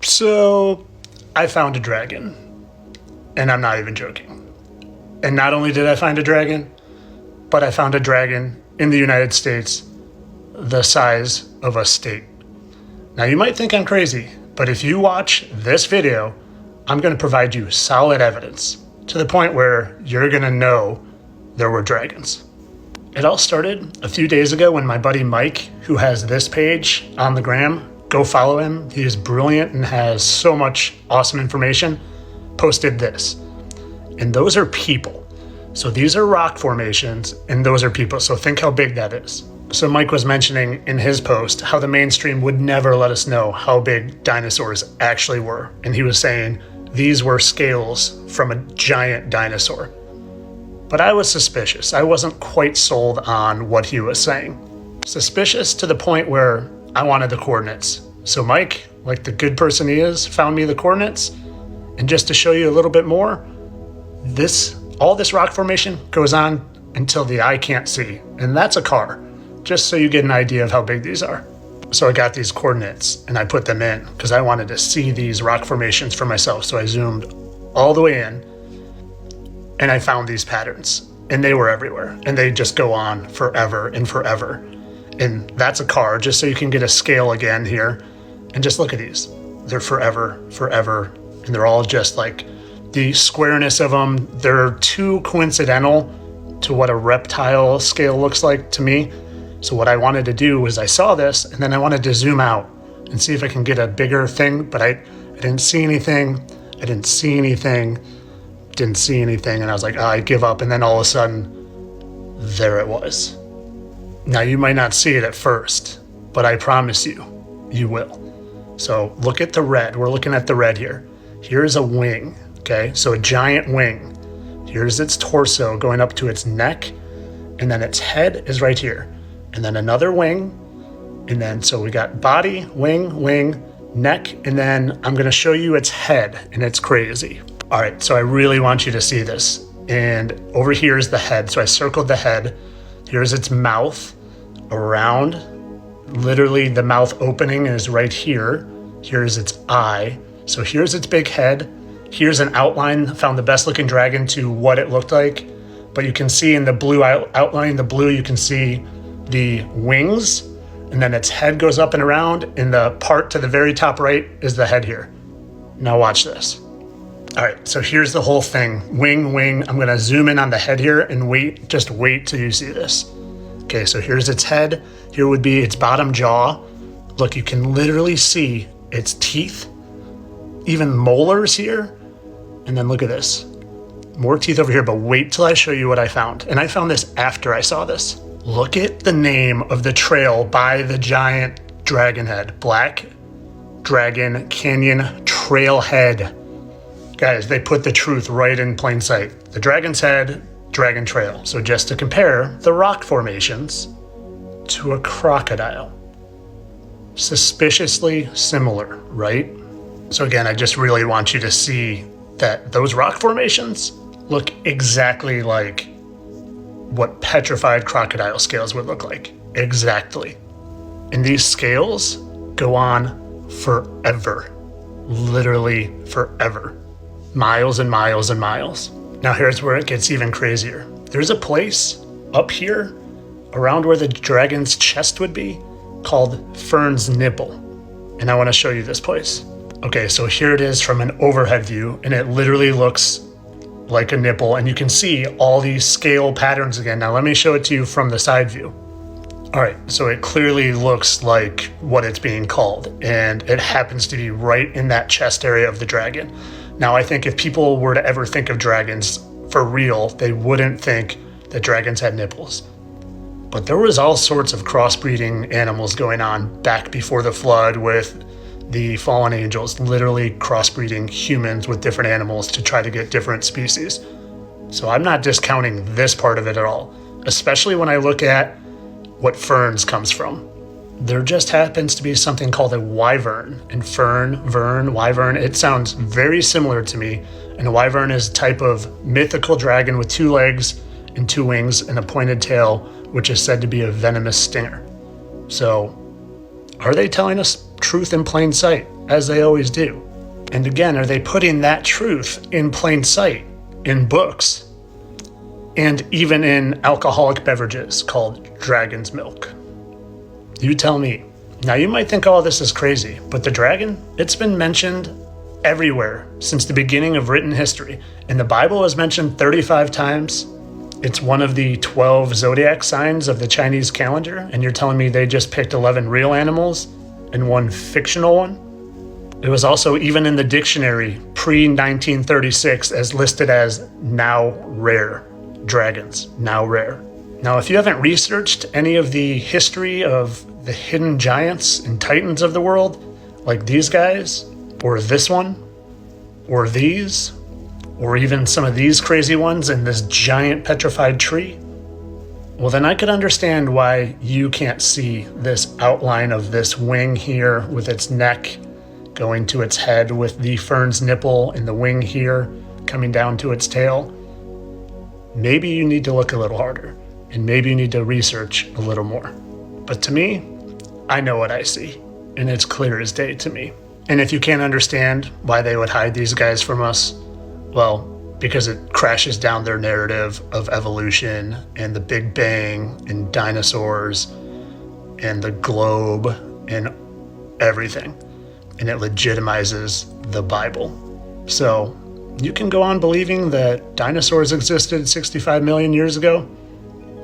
So I found a dragon, and I'm not even joking. And not only did I find a dragon, but I found a dragon in the United States the size of a state. Now you might think I'm crazy, but if you watch this video, I'm going to provide you solid evidence to the point where you're going to know there were dragons. It all started a few days ago when my buddy Mike, who has this page on the gram, go follow him. He is brilliant and has so much awesome information, posted this. And those are people. So these are rock formations and those are people. So think how big that is. So Mike was mentioning in his post how the mainstream would never let us know how big dinosaurs actually were. And he was saying these were scales from a giant dinosaur. But I was suspicious. I wasn't quite sold on what he was saying. Suspicious to the point where I wanted the coordinates. So Mike, like the good person he is, found me the coordinates. And just to show you a little bit more, all this rock formation goes on until the eye can't see. And that's a car, just so you get an idea of how big these are. So I got these coordinates and I put them in because I wanted to see these rock formations for myself. So I zoomed all the way in and I found these patterns and they were everywhere and they just go on forever and forever. And that's a car, just so you can get a scale again here. And just look at these. They're forever, forever. And they're all just like the squareness of them. They're too coincidental to what a reptile scale looks like to me. So what I wanted to do was I saw this and then I wanted to zoom out and see if I can get a bigger thing, but I didn't see anything. I didn't see anything. Didn't see anything. And I was like, I give up. And then all of a sudden, there it was. Now you might not see it at first, but I promise you, you will. So look at the red. We're looking at the red here. Here's a wing, okay? So a giant wing. Here's its torso going up to its neck, and then its head is right here. And then another wing, and then so we got body, wing, neck, and then I'm gonna show you its head, and it's crazy. All right, so I really want you to see this. And over here is the head. So I circled the head. Here's its mouth around. Literally the mouth opening is right here. Here's its eye. So here's its big head. Here's an outline. Found the best looking dragon to what it looked like. But you can see in the blue outline, the blue, you can see the wings. And then its head goes up and around. And the part to the very top right is the head here. Now watch this. All right, so here's the whole thing. Wing. I'm gonna zoom in on the head here and just wait till you see this. Okay, so here's its head. Here would be its bottom jaw. Look, you can literally see its teeth, even molars here. And then look at this. More teeth over here, but wait till I show you what I found. And I found this after I saw this. Look at the name of the trail by the giant dragon head. Black Dragon Canyon Trailhead. Guys, they put the truth right in plain sight. The Dragon's Head, Dragon Trail. So just to compare the rock formations to a crocodile. Suspiciously similar, right? So again, I just really want you to see that those rock formations look exactly like what petrified crocodile scales would look like. Exactly. And these scales go on forever. Literally forever. Miles and miles and miles. Now here's where it gets even crazier. There's a place up here around where the dragon's chest would be called Fern's Nipple. And I want to show you this place. Okay, so here it is from an overhead view and it literally looks like a nipple and you can see all these scale patterns again. Now let me show it to you from the side view. All right, so it clearly looks like what it's being called and it happens to be right in that chest area of the dragon. Now, I think if people were to ever think of dragons for real, they wouldn't think that dragons had nipples. But there was all sorts of crossbreeding animals going on back before the flood with the fallen angels, literally crossbreeding humans with different animals to try to get different species. So I'm not discounting this part of it at all, especially when I look at what ferns comes from. There just happens to be something called a wyvern, and wyvern, it sounds very similar to me. And a wyvern is a type of mythical dragon with 2 legs and 2 wings and a pointed tail, which is said to be a venomous stinger. So are they telling us truth in plain sight? as they always do. And again, are they putting that truth in plain sight in books and even in alcoholic beverages called dragon's milk? You tell me. Now, you might think all this is crazy, but the dragon, it's been mentioned everywhere since the beginning of written history. And the Bible is mentioned 35 times. It's one of the 12 zodiac signs of the Chinese calendar, and you're telling me they just picked 11 real animals and one fictional one? It was also even in the dictionary pre-1936 as listed as now rare. Dragons, now rare. Now, if you haven't researched any of the history of the hidden giants and titans of the world, like these guys, or this one, or these, or even some of these crazy ones in this giant petrified tree, well, then I could understand why you can't see this outline of this wing here with its neck going to its head, with the fern's nipple and the wing here coming down to its tail. Maybe you need to look a little harder, and maybe you need to research a little more. But to me, I know what I see, and it's clear as day to me. And if you can't understand why they would hide these guys from us, well, because it crashes down their narrative of evolution and the Big Bang and dinosaurs and the globe and everything. And it legitimizes the Bible. So you can go on believing that dinosaurs existed 65 million years ago,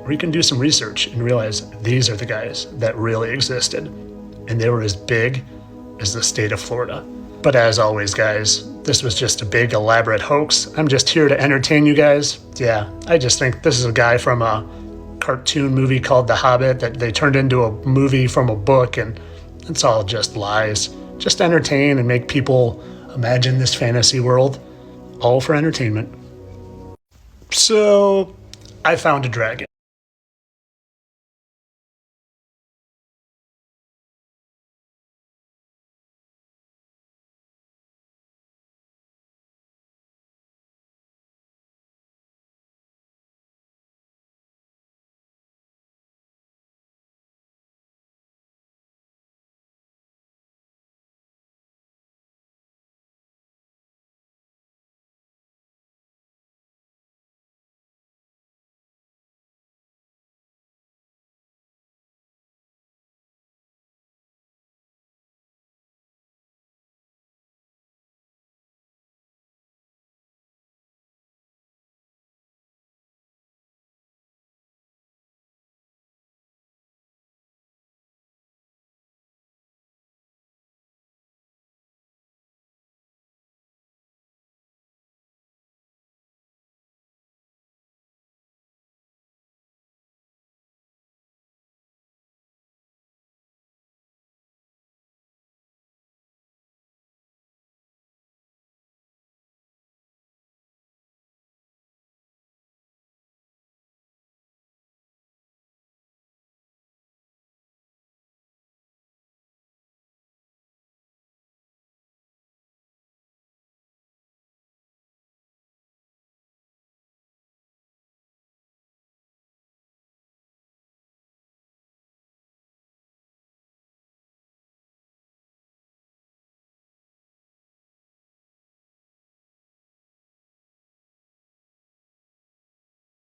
or you can do some research and realize these are the guys that really existed, and they were as big as the state of Florida. But as always, guys, this was just a big elaborate hoax. I'm just here to entertain you guys. Yeah, I just think this is a guy from a cartoon movie called The Hobbit that they turned into a movie from a book, and it's all just lies. Just entertain and make people imagine this fantasy world, all for entertainment. So I found a dragon.